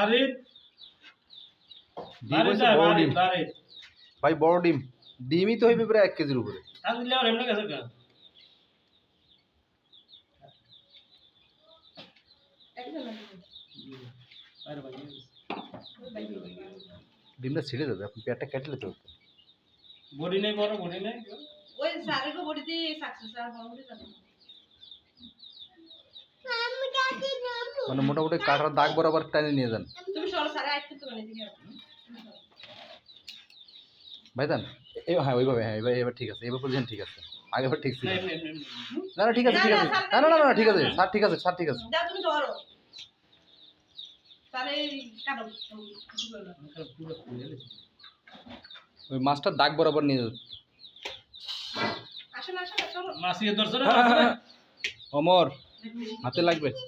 আরে ডিম হইছে বড় ডিম ভাই, বড় ডিম। ডিমই তো হইবে প্রায় 1 কেজির উপরে। আজ দিলে আর এমনি গেছে গা আরে ভাই ডিমটা ছিঁড়ে যাবে, আপনি পেটটা কেটে তো। বডি নেই বড় বডি নেই ওই সারে কো বডি দি সাকসেস আর বডি যাবে মানে মোটামুটি কাটার দাগ বরাবর টানে নিয়ে যান তুমি সরো সারে আইতে তো বানাই দিও ভাইজান। হ্যাঁ ওইভাবে, হ্যাঁ এবার ঠিক আছে, এবার পজিশন ঠিক আছে, আগেবার ঠিক ছিল। না এমনি না না ঠিক আছে, ঠিক আছে, না না না ঠিক আছে স্যার, ঠিক আছে স্যার, ঠিক আছে। দাও তুমি ধরো সারে কাটো পুরো খুলে গেছে ওই মাছটার দাগ বরাবর নিয়ে যান। আসেন আসেন চলো মাসিয়ে দর্শন অমর হাতে লাগবে।